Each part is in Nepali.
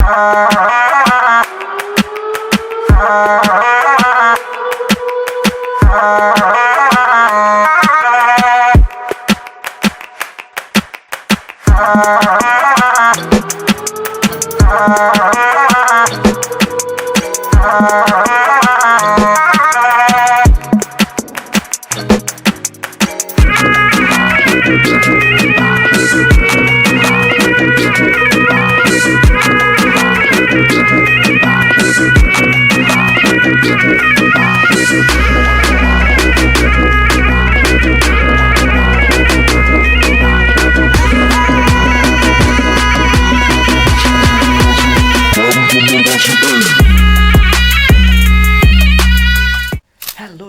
Hello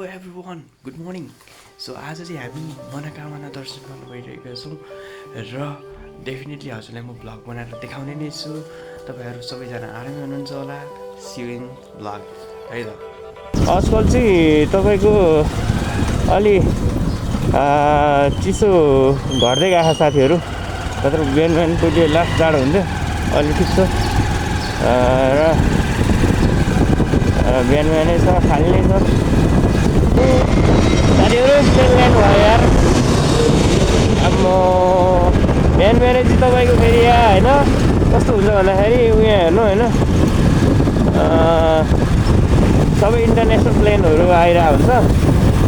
everyone, good morning. So आज चाहिँ हामी मनोकामना दर्शन गर्न गइरहेका छौँ र डेफिनेटली हजुरलाई म भ्लग बनाएर देखाउने नै छु। तपाईँहरू सबैजना आरामै हुनुहुन्छ होला। सी यु इन भ्लग है त। आजकल चाहिँ तपाईँको अलि चिसो घट्दै गएको छ साथीहरू। नत्र बिहान बिहानको त्यो लास्ट जाडो हुन्थ्यो, अलि ठिक छ र बिहान बिहानै छ, खाली नै छ साथीहरू। प्लेन ल्यान्ड भयो यार। अब म बिहान बिहानै चाहिँ तपाईँको फेरि यहाँ होइन कस्तो हुन्छ भन्दाखेरि उयो हेर्नु होइन, सबै इन्टरनेसनल प्लेनहरू आइरहेको हुन्छ।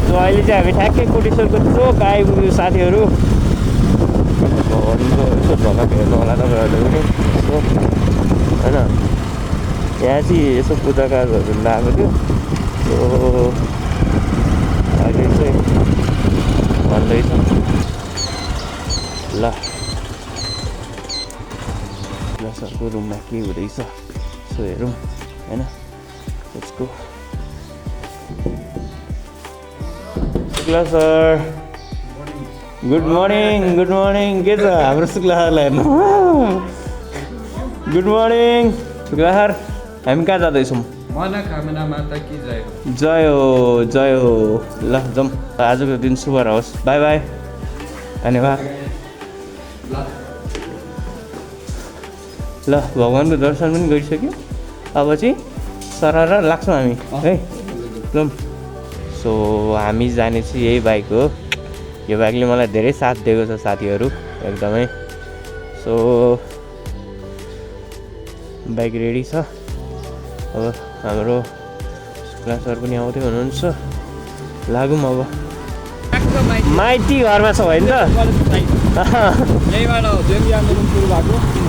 सो अहिले चाहिँ हामी ठ्याक्कै कोटेश्वरको चोक आइपुग्यो साथीहरू। भवनको यसो झलक हेर्नु होला तपाईँहरूले पनि होइन। यहाँ चाहिँ यसो पूजाकाजहरू लगाएको थियो। सो अहिले चाहिँ भन्दैछ ल सरको रुममा के हुँदैछ सो हेरौँ होइन। यसको Shukla sir, good morning. Good morning. के छ हाम्रो शुक्ला सरलाई हेर्नु। Good morning Shukla sir. हामी कहाँ जाँदैछौँ? मनोकामना माता कि जय हो। जय हो, जय हो। ल जाउँ, आजको दिन शुभ रहोस्। बाई बाई, धन्यवाद। ल भगवान्को दर्शन पनि गरिसक्यो। अब चाहिँ सरर लाग्छौँ हामी है, जाउँ। सो हामी जाने चाहिँ यही बाइक हो। यो बाइकले मलाई धेरै साथ दिएको छ साथीहरू, एकदमै। सो बाइक रेडी छ। अब हाम्रो शुक्ला सर पनि आउँदै हुनुहुन्छ। लागौँ अब। माइती घरमा छ होइन त।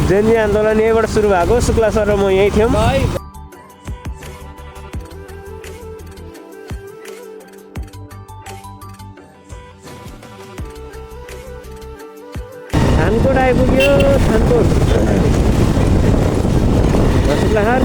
जेन्जी आन्दोलन यहीँबाट सुरु भएको। शुक्ला सर र म यहीँ थियौँ। थानकोट आइपुग्यो, थानकोट। शुक्ला सर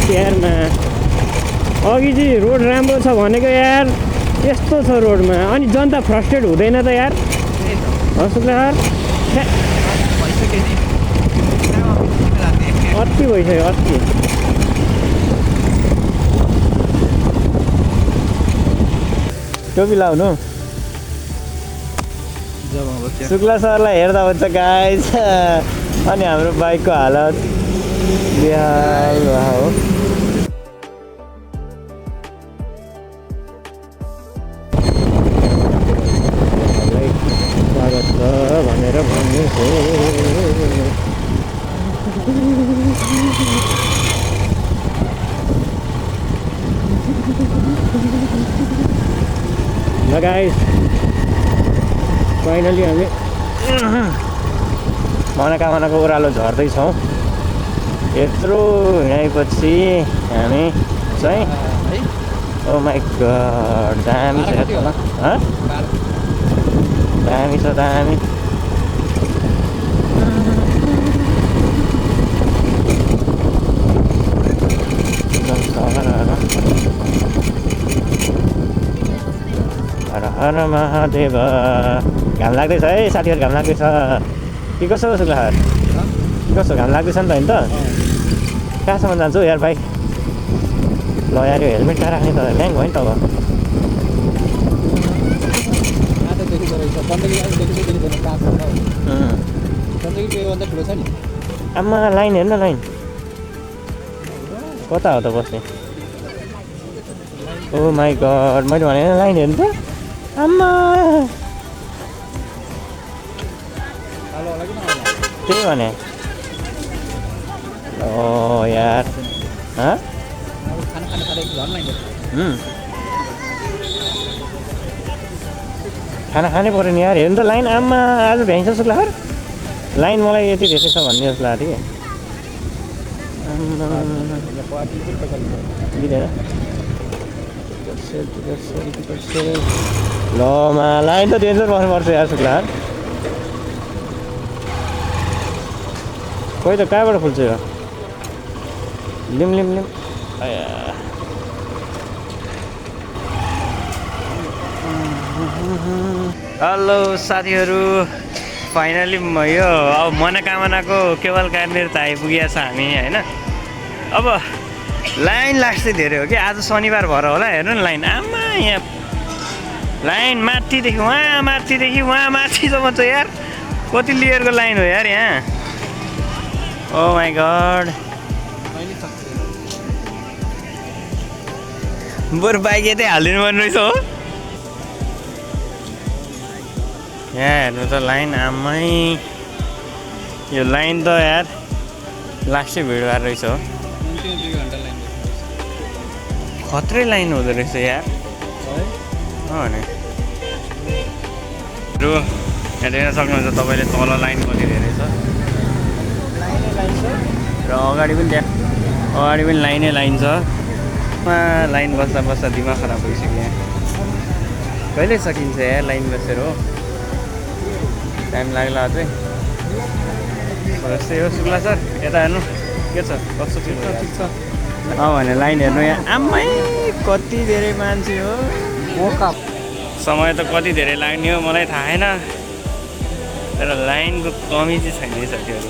यारमा अघि चाहिँ रोड राम्रो छ भनेको यार, यस्तो छ रोडमा। अनि जनता फ्रस्ट्रेट हुँदैन त यार? शुक्ला सर अति भइसक्यो, अति। टोपी लाउनु। शुक्ला सरलाई हेर्दा हुन्छ गाइस। अनि हाम्रो बाइकको हालत बेहाल हो। ल गाइस फाइनली हामी मनोकामनाको ओह्रालो झर्दैछौँ। यत्रो हिँडाएपछि हामी चाहिँ ओ माई गड दामी छ दामी छ दामी। हर हर महादेव। घाम लाग्दैछ है साथीहरू, घाम लाग्दैछ के कसो कसो घर के कसो घाम लाग्दैछ नि त होइन त। कहाँसम्म जान्छु यार भाइ। ल यार यो हेलमेट कहाँ राख्ने त ल्याङ भयो नि त अब। आम्मा लाइन हेर्नु न लाइन कता हो त बस्ने। ओ माई गड मैले भने लाइन हेर्नु त आम्मा त्यही भने। ओ यार खाना खानै पऱ्यो नि यार। हेर्नु त लाइन आम्मा आज भ्याइन्छ शुक्ला लाइन मलाई यति धेरै छ भन्ने जस्तो लाग्यो कि ल मा लाइन त डेन्जर बस्नुपर्छ यार शुक्ला। खोइ त कहाँबाट खुल्छ यो लिम लिम लिम। हेलो साथीहरू, फाइनली यो अब मनोकामनाको केवल कहाँनिर त आइपुगेको छ हामी होइन। अब लाइन लाग्छ धेरै हो कि आज शनिबार भएर होला। हेर्नु न लाइन आमा यहाँ लाइन माथिदेखि वहाँ माथिसम्म छ यार। कति लेयरको लाइन हो यार यहाँ। ओ माई गड बरु बाइक यतै हालिदिनु पर्ने रहेछ हो। यहाँ हेर्नु त लाइन आमै यो लाइन त यार लास्टै भिड भएर रहेछ हो। खत्रै लाइन हुँदो रहेछ यार भने रु यहाँ देख्न सक्नुहुन्छ तपाईँले तल लाइन कति धेरै छ र अगाडि पनि लाइनै लाइन छ। लाइन बस्दा दिमाग खराब भइसक्यो यहाँ। कहिले सकिन्छ यार लाइन बसेर हो। टाइम लाग्ला अझै। जस्तै हो शुक्ला सर यता हेर्नु के छ कस्तो ठिक छ। भने लाइन हेर्नु यहाँ आमै कति धेरै मान्छे हो। समय त कति धेरै लाग्ने हो मलाई थाहा छैन, तर लाइनको कमी चाहिँ छैन है साथीहरू।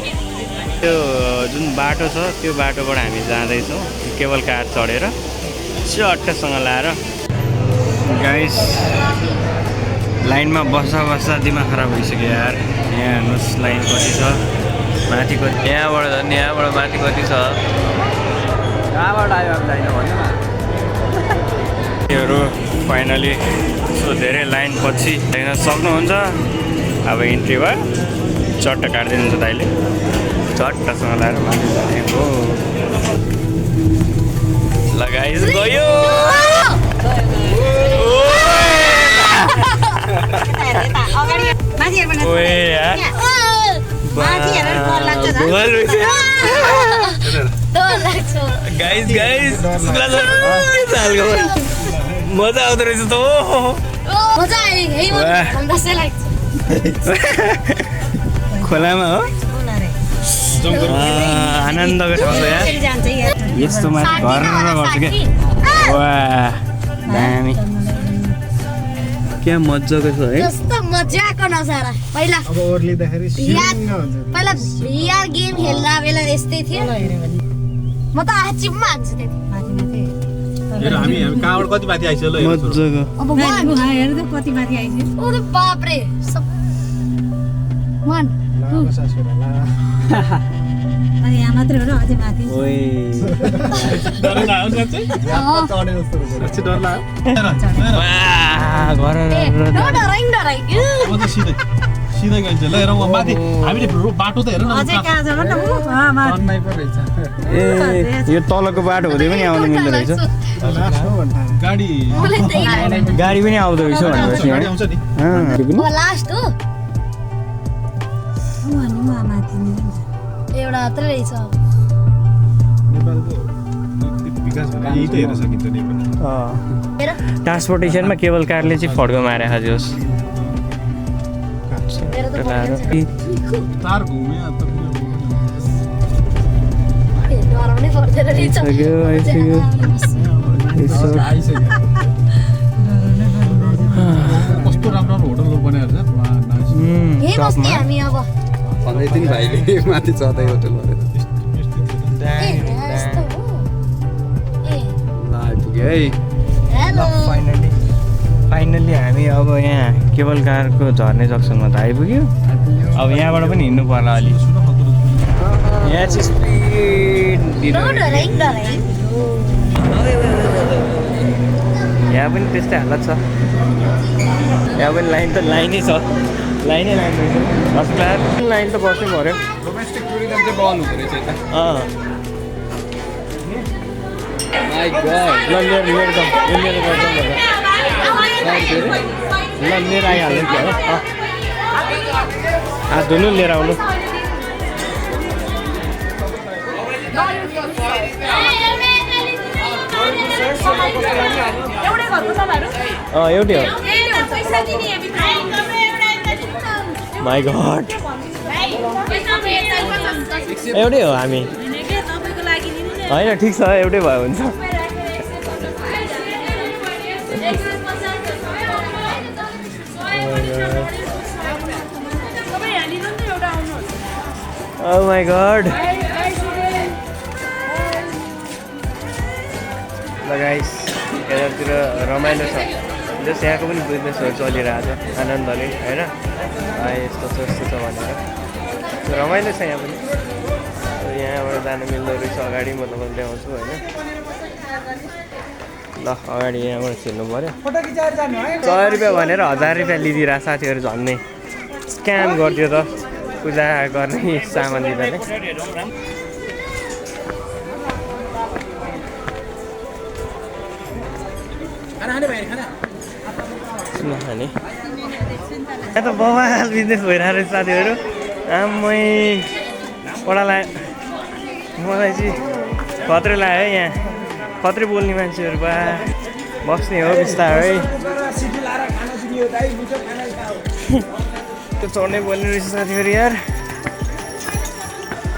त्यो जुन बाटो छ त्यो बाटोबाट हामी जाँदैछौँ केबल कार चढेर चट्टसँग लाएर। गाइस लाइनमा बस्दा दिमाग खराब भइसक्यो यार। यहाँ हेर्नुहोस् लाइन कति छ माथि कति, यहाँबाट झन् यहाँबाट माथि कति छ। कहाँबाट आयो अब लाइन भन्नु न। त्योहरू फाइनली सो धेरै लाइन पछि हेर्न सक्नुहुन्छ। अब इन्ट्री भयो चट्ट काटिदिनुहुन्छ दाइले चट्टसँग लगाएर माथि जाने हो। लगाइस गयो गाइस मजा आउँदो रहेछ त। खोलामा हो आनन्दको ठाउँ छ यार। यस्तो माथि घर गर्छु क्या। वाह दामी क्या मजाको छ है। कस्तो मजाको नजारा। पहिला अब ओर्लिँदाखेरि पहिला भिआर गेम खेल्दा बेला यस्तै थियो। म त आचिममा हान्छु त्यति। हेर हामी कहाँबाट कति माथि आइसक्यो ल। मजाको अब हेर त कति माथि आइसक्यो। ओ बाप रे वन अनि यहाँ मात्रै हो र अझै माथि। ओइ डर लाग्यो साच्चै चढे जस्तो रहेछ। डर लाग्यो वाह घर डराइ म त सिधै सिधै गइन्छ ल हेरौँ माथि हामीले बाटो त हेर न अझै कहाँ जानु न टर्नै पो रहेछ ए यो तलको बाटो हुँदै पनि आउनु मिल्दो रहेछ गाडी गाडी पनि आउँदो रहेछ भनेपछि गाडी आउँछ नि लास्ट हो एउटा मात्रै रहेछ नेपालको विकास भने यही त हेर्न सकिन्छ नेपाल हेर ट्रान्सपोर्टेसनमा केबल कारले चाहिँ फड्को मारे हजुर मेरो त तार घुमे अन्त डराउनै पर्दैन रहेछ कस्तो राम्रो होटलहरू बनाएर छ यही बस्ने हामी अब भन्दै थिइन् भाइले माथि चढ्दै होटल भनेर यस्तो हो ए आइपुग्यो है हेलो फाइनल्ली हामी अब यहाँ केबल कारको झर्ने जक्सनमा त आइपुग्यो अब यहाँबाट पनि हिँड्नु पर्ला अलि यहाँ चाहिँ स्पिड यहाँ पनि त्यस्तै हालत छ यहाँ पनि लाइन त लाइनै छ लाइनै लाइन रहेछ हस्पिटल लाइन त बस्नै पऱ्यो डोमेस्टिक टुरिज्म चाहिँ बन्द हुँदो रहेछ यता माइ गॉड ल लिएर लिएर जाउँ यो लिएर गर्छौँ ल लिएर आइहाल्नु क्या हो हात धुनु लिएर आउनु एउटै हो माई गॉड एउटै हो हामी होइन ठिक छ एउटै भयो हुन्छ Oh my god. ल गाइस यतातिर रमाइलो छ जस यहाँको पनि बिजनेसहरू चलिरहेको छ आनन्दले होइन यस्तो छ यस्तो छ भनेर रमाइलो छ यहाँ पनि यहाँबाट जानु मिल्दो रहेछ अगाडि म तपाईँलाई ल्याउँछु होइन ल अगाडि यहाँबाट छिर्नु पऱ्यो 100 रुपियाँ भनेर 1000 रुपियाँ लिइदिरहेको साथीहरू झन्नै स्क्याम गरिदियो त पूजा गर्ने सामान दिँदा नै खाने यहाँ त बवाल बिजनेस भइरहेको रहेछ साथीहरू आमै पढा मलाई चाहिँ खत्रै लाग्यो है यहाँ खत्रै बोल्ने मान्छेहरू बा बस्ने हो बिस्तारै त्यो चढ्नै बोल्ने रहेछ साथीहरू यार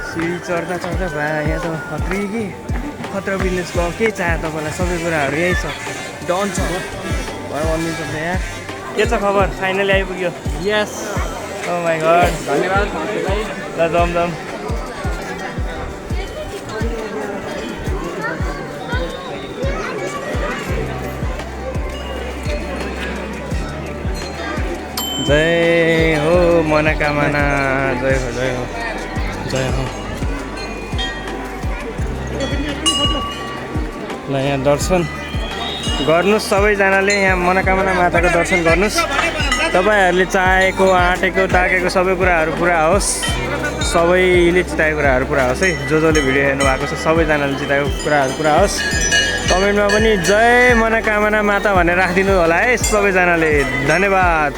सिडी चढ्दा चढ्दा भा यहाँ त खत्री कि खतरा बिजनेसको के चाह्यो तपाईँलाई सबै कुराहरू यही छ डन छ भनिदिनु सक्छ यहाँ के छ खबर फाइनली आइपुग्यो यस ओ माई गॉड धन्यवाद ल दम जय हो मनोकामना जय हो जय हो जय हो ल यहाँ दर्शन गर्नुहोस् सबैजनाले यहाँ मनोकामना माताको दर्शन गर्नुहोस् तपाईँहरूले चाहेको आँटेको ताकेको सबै कुराहरू पुरा होस् सबैले चिताएको कुराहरू पुरा होस् है जसले भिडियो हेर्नु भएको छ सबैजनाले चिताएको कुराहरू पुरा होस् कमेन्टमा पनि जय मनोकामना माता भनेर राखिदिनु होला है सबैजनाले धन्यवाद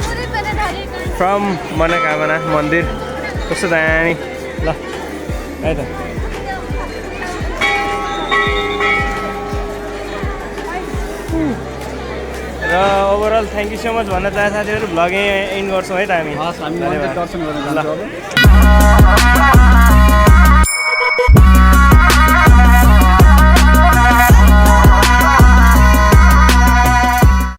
फ्रम मनोकामना मन्दिर कस्तो दामी ल है त र overall thank you so much भन्न चाहे साथीहरू भ्लग एन्ड गर्छौँ है त हामी दर्शन गर्न ल